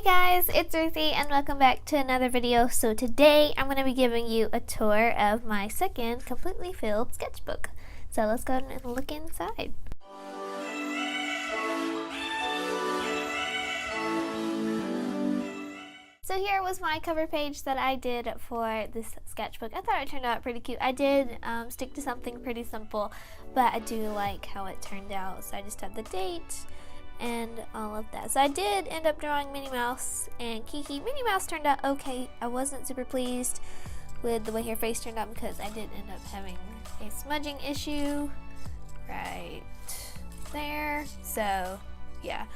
guys, it's Ruthie and welcome back to another video. So today I'm going to be giving you a tour of my second completely filled sketchbook. So let's go and look inside. So here was my cover page that I did for this sketchbook. I thought it turned out pretty cute. I did stick to something pretty simple, but I do like how it turned out. So I just had the date and all of that. So I did end up drawing Minnie Mouse and Kiki. Minnie Mouse turned out okay. I wasn't super pleased with the way her face turned out because I did end up having a smudging issue right there. So yeah.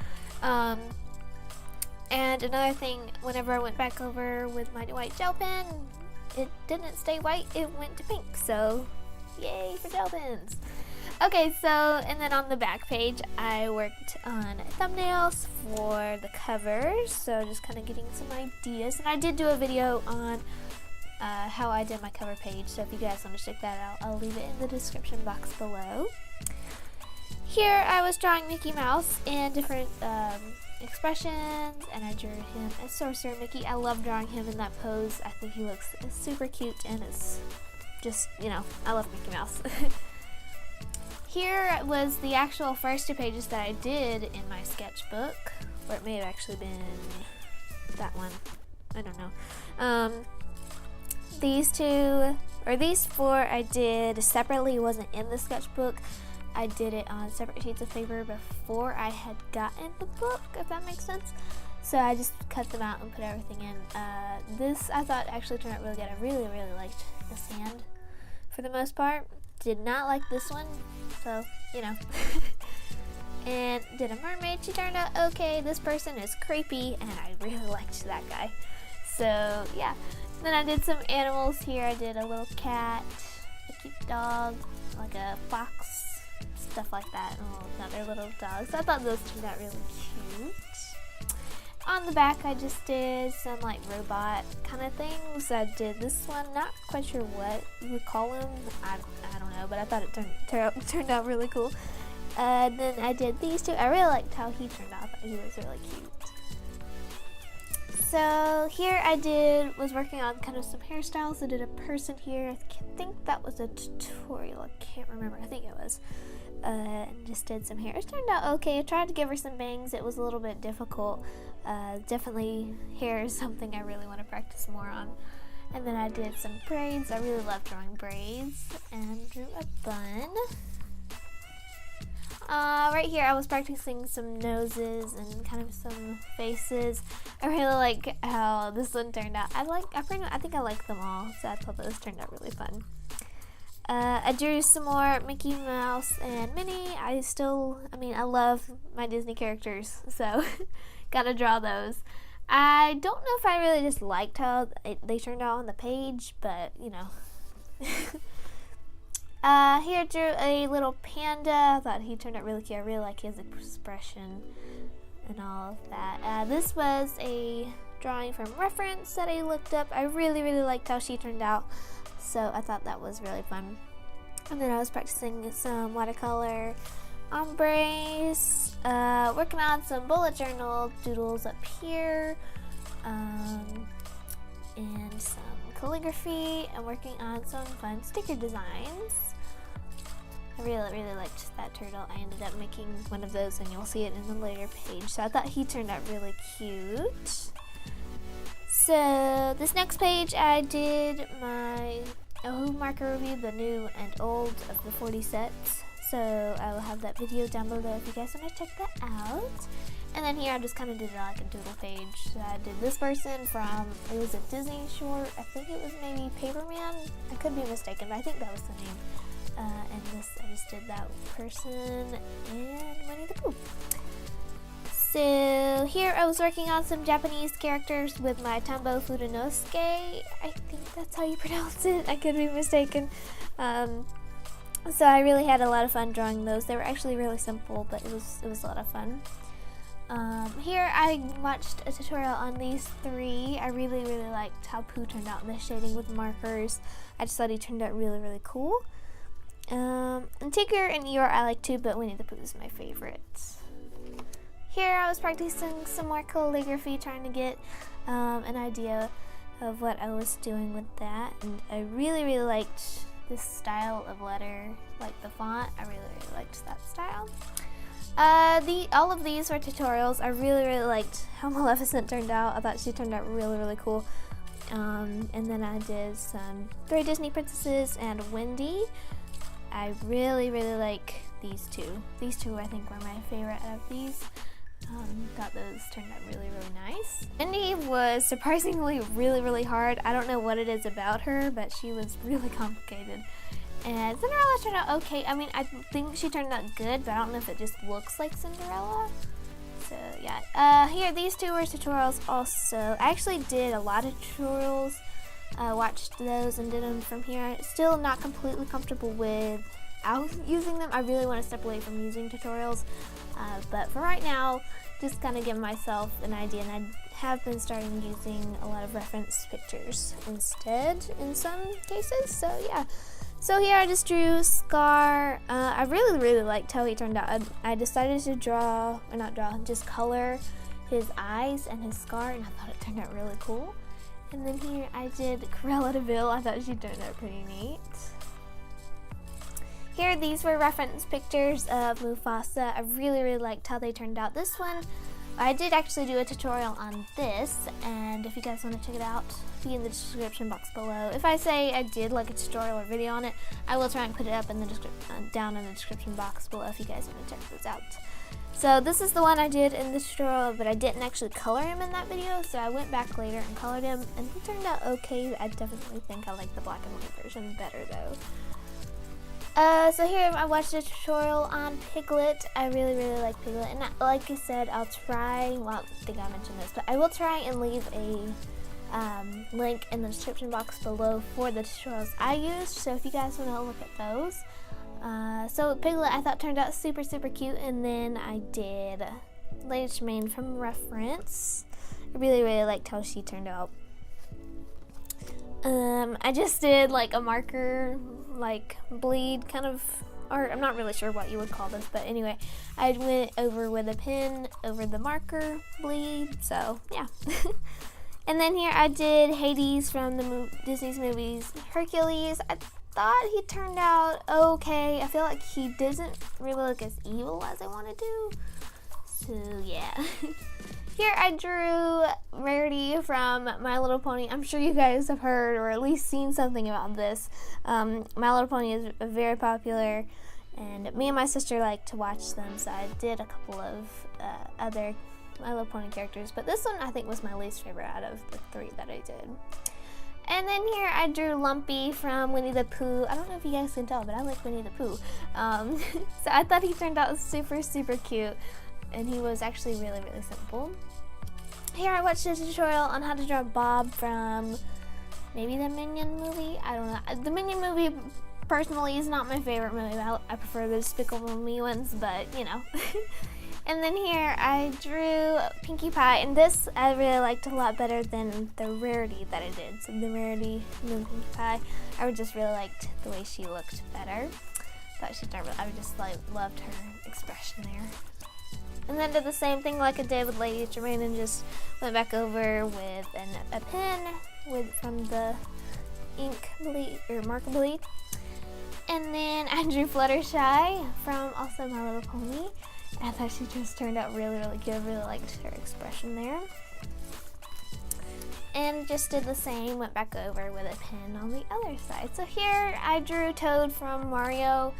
And another thing, whenever I went back over with my white gel pen, it didn't stay white, it went to pink. So yay for gel pens. Okay, so, and then on the back page, I worked on thumbnails for the covers, so just kind of getting some ideas. And I did do a video on how I did my cover page, so if you guys want to check that out, I'll leave it in the description box below. Here, I was drawing Mickey Mouse in different expressions, and I drew him as Sorcerer Mickey. I love drawing him in that pose. I think he looks super cute, and it's just, you know, I love Mickey Mouse. Here was the actual first two pages that I did in my sketchbook, or it may have actually been that one, I don't know. These two, or these four I did separately. It wasn't in the sketchbook. I did it on separate sheets of paper before I had gotten the book, if that makes sense. So I just cut them out and put everything in. This I thought actually turned out really good. I really liked the sand for the most part. Did not like this one, so, you know. And did a mermaid. She turned out okay. This person is creepy, and I really liked that guy. So, yeah. Then I did some animals here. I did a little cat, a cute dog, like a fox, stuff like that, and another little dog. So I thought those turned out really cute. On the back, I just did some like robot kind of things. I did this one, not quite sure what you would call him. I don't know, but I thought it turned out really cool. Then I did these two. I really liked how he turned out. I thought he was really cute. So here I was working on kind of some hairstyles. I did a person here. I think that was a tutorial. I can't remember. I think it was. And just did some hair. It turned out okay. I tried to give her some bangs. It was a little bit difficult. Definitely hair is something I really want to practice more on. And then I did some braids. I really love drawing braids. And drew a bun. Right here I was practicing some noses and kind of some faces. I really like how this one turned out. I think I like them all, so I thought those turned out really fun. I drew some more Mickey Mouse and Minnie. I love my Disney characters, so gotta draw those. I don't know if I really just liked how they turned out on the page, but, you know. Here I drew a little panda. I thought he turned out really cute. I really like his expression and all of that. This was a drawing from reference that I looked up. I really liked how she turned out. So I thought that was really fun. And then I was practicing some watercolor ombres, working on some bullet journal doodles up here, and some calligraphy, and working on some fun sticker designs. I really liked that turtle. I ended up making one of those, and you'll see it in a later page. So I thought he turned out really cute. So this next page I did my Who marker review, the new and old of the 40 sets. So I will have that video down below if you guys want to check that out. And then here I just kind of did it like a doodle page. So I did this person from, it was a Disney short. I think it was maybe Paperman. I could be mistaken, but I think that was the name. And this, I just did that person and Winnie the Pooh. So here I was working on some Japanese characters with my Tambo Fudenosuke. I think that's how you pronounce it. I could be mistaken. So I really had a lot of fun drawing those. They were actually really simple, but it was a lot of fun. Here I watched a tutorial on these three. I really liked how Pooh turned out in the shading with markers. I just thought he turned out really cool. And Tigger and Eeyore I like too, but Winnie the Pooh is my favorite. Here I was practicing some more calligraphy, trying to get an idea of what I was doing with that, and I really liked this style of letter, like the font. I really liked that style. All of these were tutorials. I really liked how Maleficent turned out. I thought she turned out really cool. And then I did some 3 Disney princesses and Wendy. I really like these two. These two I think were my favorite out of these. Thought those turned out really nice. Wendy was surprisingly really hard. I don't know what it is about her, but she was really complicated. And Cinderella turned out okay. I mean, I think she turned out good, but I don't know if it just looks like Cinderella. So yeah, here these two were tutorials also. I actually did a lot of tutorials. Watched those and did them from here. Still not completely comfortable with using them. I really want to step away from using tutorials, but for right now, just kind of give myself an idea, and I have been starting using a lot of reference pictures instead in some cases. So yeah. So here I just drew Scar. I really liked how he turned out. I decided to just color his eyes and his scar, and I thought it turned out really cool. And then here I did Cruella de Vil. I thought she turned out pretty neat. Here, these were reference pictures of Mufasa. I really liked how they turned out. This one, I did actually do a tutorial on this, and if you guys want to check it out, be in the description box below. If I say I did like a tutorial or video on it, I will try and put it up in the down in the description box below if you guys want to check those out. So this is the one I did in the tutorial, but I didn't actually color him in that video, so I went back later and colored him, and he turned out okay. I definitely think I like the black and white version better though. So here I watched a tutorial on Piglet. I really like Piglet, and like I said, I'll try, well, I think I mentioned this, but I will try and leave a link in the description box below for the tutorials I used, so if you guys want to look at those. So Piglet I thought turned out super cute, and then I did Lady Tremaine from reference. I really liked how she turned out. I just did like a marker, like bleed kind of art. I'm not really sure what you would call this, but anyway, I went over with a pen over the marker bleed, so yeah. And then here I did Hades from the Disney's movies Hercules. I thought he turned out okay. I feel like he doesn't really look as evil as I want to do, so yeah. Here I drew Rarity from My Little Pony. I'm sure you guys have heard or at least seen something about this. My Little Pony is very popular, and me and my sister like to watch them, so I did a couple of other My Little Pony characters, but this one I think was my least favorite out of the 3 that I did. And then here I drew Lumpy from Winnie the Pooh. I don't know if you guys can tell, but I like Winnie the Pooh. So I thought he turned out super cute, and he was actually really simple. Here I watched a tutorial on how to draw Bob from maybe the Minion movie. I don't know. The Minion movie personally is not my favorite movie. I prefer the Despicable Me ones, but you know. And then here I drew Pinkie Pie, and this I really liked a lot better than the Rarity that I did. So the Rarity and Pinkie Pie, I just really liked the way she looked better. I just loved her expression there. And then did the same thing like I did with Lady Tremaine, and just went back over with a pen from the ink bleed or marker bleed. And then I drew Fluttershy from also My Little Pony. I thought she just turned out really cute. I really liked her expression there. And just did the same, went back over with a pen on the other side. So here I drew Toad from Mario.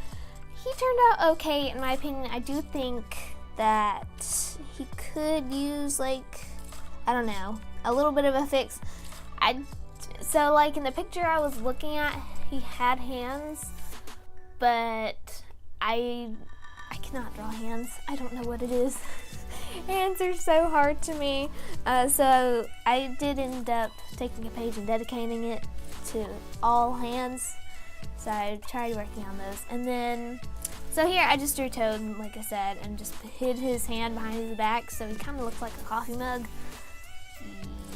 He turned out okay in my opinion. I do think that he could use, like, I don't know, a little bit of a fix. So like in the picture I was looking at, he had hands, but I cannot draw hands. I don't know what it is. Hands are so hard to me. So I did end up taking a page and dedicating it to all hands. So I tried working on those. And then, so here I just drew Toad, like I said, and just hid his hand behind his back so he kind of looks like a coffee mug.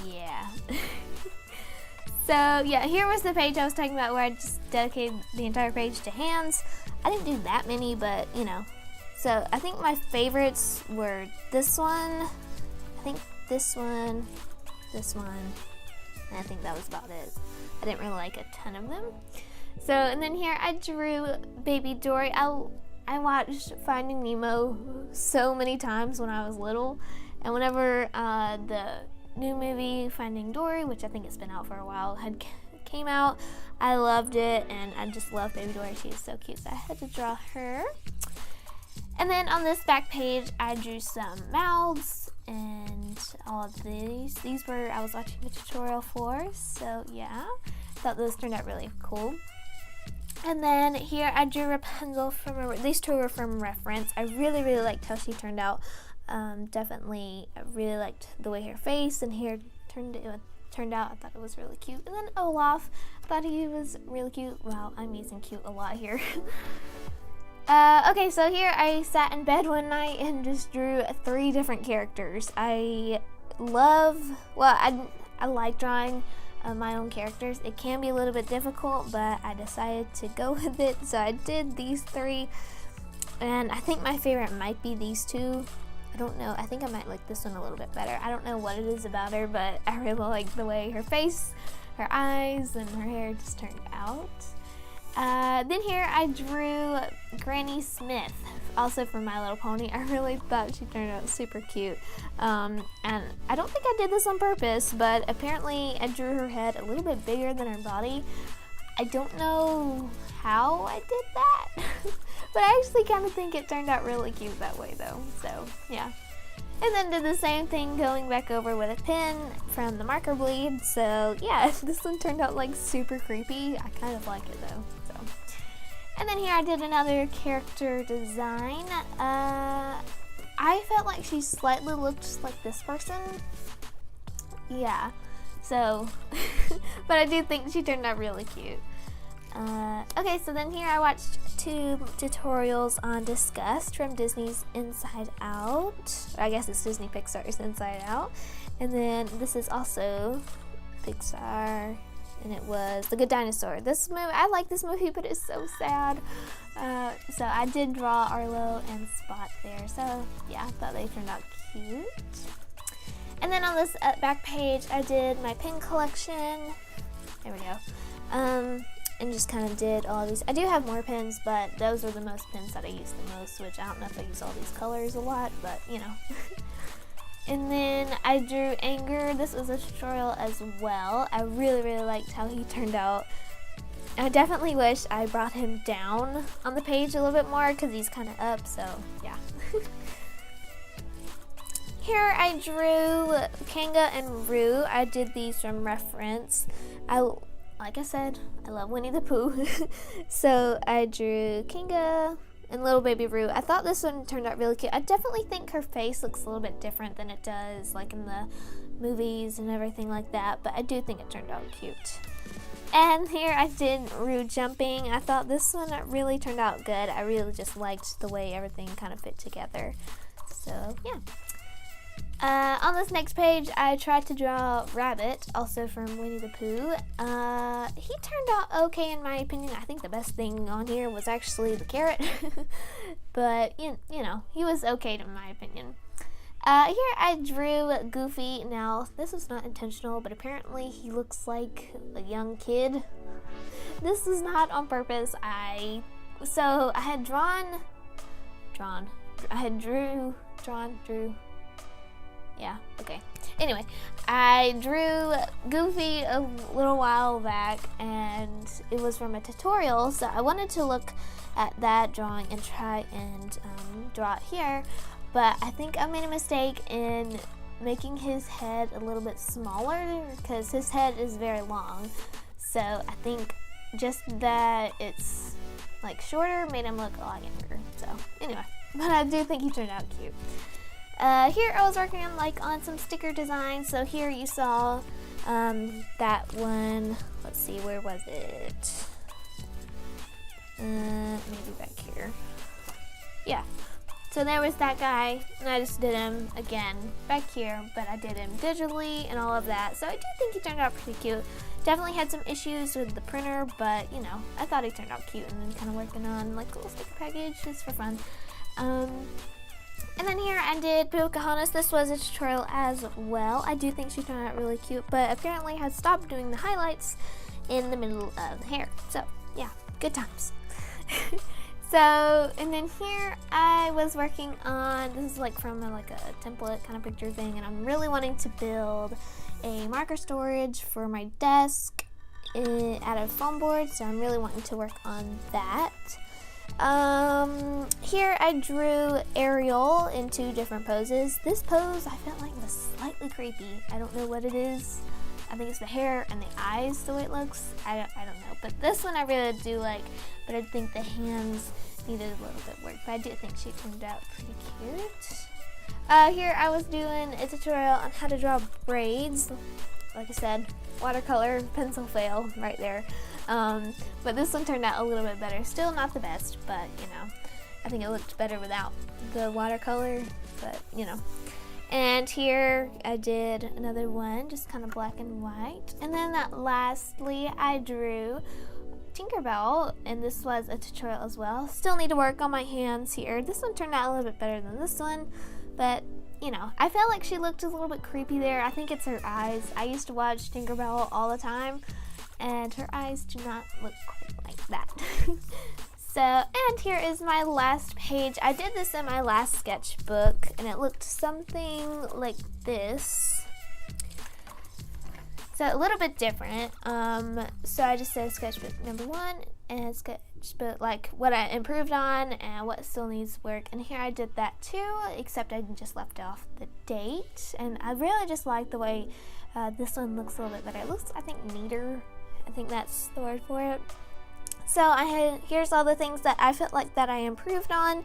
Yeah. So yeah, here was the page I was talking about where I just dedicated the entire page to hands. I didn't do that many, but you know, So I think my favorites were this one, I think this one, and I think that was about it. I didn't really like a ton of them. So, and then here I drew Baby Dory. I watched Finding Nemo so many times when I was little, and whenever the new movie Finding Dory, which I think it's been out for a while, came out, I loved it, and I just love Baby Dory. She is so cute, so I had to draw her. And then on this back page, I drew some mouths and all of these. These were, I was watching a tutorial for, so yeah. Thought those turned out really cool. And then here I drew Rapunzel from, these two were from reference. I really liked how she turned out. Definitely, I really liked the way her face and hair turned out. I thought it was really cute. And then Olaf, I thought he was really cute. Wow, I'm using cute a lot here. Okay, so here I sat in bed one night and just drew 3 different characters. I like drawing my own characters. It can be a little bit difficult, but I decided to go with it. So I did these 3, and I think my favorite might be these 2. I don't know. I think I might like this one a little bit better. I don't know what it is about her, but I really like the way her face, her eyes, and her hair just turned out. Then here I drew Granny Smith, also from My Little Pony. I really thought she turned out super cute. And I don't think I did this on purpose, but apparently I drew her head a little bit bigger than her body. I don't know how I did that, but I actually kind of think it turned out really cute that way though, so yeah. And then did the same thing going back over with a pen from the marker bleed, so yeah, this one turned out like super creepy. I kind of like it though, so. And then here I did another character design. I felt like she slightly looked like this person. Yeah, so, but I do think she turned out really cute. Okay, so then here I watched 2 tutorials on Disgust from Disney's Inside Out. I guess it's Disney Pixar's Inside Out. And then this is also Pixar, and it was The Good Dinosaur. This movie, I like this movie, but it's so sad. So I did draw Arlo and Spot there. So yeah, I thought they turned out cute. And then on this back page, I did my pen collection. There we go. And just kind of did all these. I do have more pens, but those were the most pens that I used the most, which I don't know if I use all these colors a lot, but you know. And then I drew Anger. This was a tutorial as well. I really liked how he turned out. I definitely wish I brought him down on the page a little bit more because he's kind of up, so yeah. Here I drew Kanga and Roo. I did these from reference. Like I said, I love Winnie the Pooh. So I drew Kanga and little baby Roo. I thought this one turned out really cute. I definitely think her face looks a little bit different than it does like in the movies and everything like that, but I do think it turned out cute. And here I did Roo jumping. I thought this one really turned out good. I really just liked the way everything kind of fit together. So yeah. On this next page, I tried to draw Rabbit, also from Winnie the Pooh. He turned out okay in my opinion. I think the best thing on here was actually the carrot. But, you know, he was okay in my opinion. Here I drew Goofy. Now, this was not intentional, but apparently he looks like a young kid. This is not on purpose. So I had drew. Yeah, okay. Anyway, I drew Goofy a little while back, and it was from a tutorial, so I wanted to look at that drawing and try and draw it here, but I think I made a mistake in making his head a little bit smaller, because his head is very long, so I think just that it's like shorter made him look a lot younger, so anyway, but I do think he turned out cute. Here I was working on some sticker designs. So here you saw that one. Let's see, where was it? Maybe back here. Yeah. So there was that guy, and I just did him again back here, but I did him digitally and all of that. So I do think he turned out pretty cute. Definitely had some issues with the printer, but you know, I thought he turned out cute, and then kind of working on like a little sticker package just for fun. And then here I did Pocahontas. This was a tutorial as well. I do think she turned out really cute, but apparently had stopped doing the highlights in the middle of the hair. So yeah, good times. So, and then here I was working on, this is like from a template kind of picture thing, and I'm really wanting to build a marker storage for my desk out of foam board, so I'm really wanting to work on that. Here I drew Ariel in 2 different poses. This pose I felt like was slightly creepy. I don't know what it is. I think it's the hair and the eyes, the way it looks. I don't know. But this one I really do like, but I think the hands needed a little bit work. But I do think she turned out pretty cute. Here I was doing a tutorial on how to draw braids. Like I said, watercolor pencil fail right there. But this one turned out a little bit better. Still not the best, but you know, I think it looked better without the watercolor, but you know. And here I did another one, just kind of black and white. And then lastly, I drew Tinkerbell, and this was a tutorial as well. Still need to work on my hands here. This one turned out a little bit better than this one, but you know, I felt like she looked a little bit creepy there. I think it's her eyes. I used to watch Tinkerbell all the time, and her eyes do not look quite like that. So, and here is my last page. I did this in my last sketchbook, and it looked something like this. So a little bit different. So I just said sketchbook number 1 and sketchbook, like what I improved on and what still needs work. And here I did that too, except I just left off the date. And I really just like the way this one looks a little bit better. It looks, I think, neater. I think that's the word for it. So here's all the things that I felt like that I improved on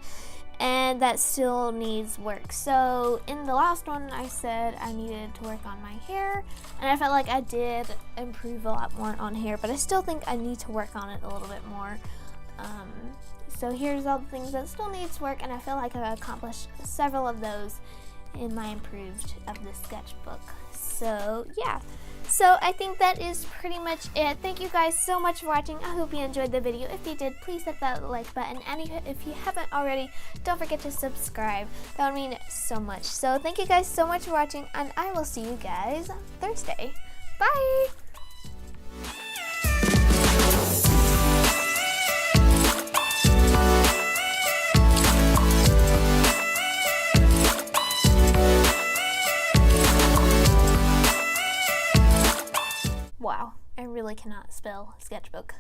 and that still needs work. So in the last one I said I needed to work on my hair, and I felt like I did improve a lot more on hair, but I still think I need to work on it a little bit more. So here's all the things that still needs work, and I feel like I've accomplished several of those in my improved of the sketchbook. So yeah. So I think that is pretty much it. Thank you guys so much for watching. I hope you enjoyed the video. If you did, please hit that like button. And if you haven't already, don't forget to subscribe. That would mean so much. So thank you guys so much for watching, and I will see you guys Thursday. Bye! Wow, I really cannot spell sketchbook.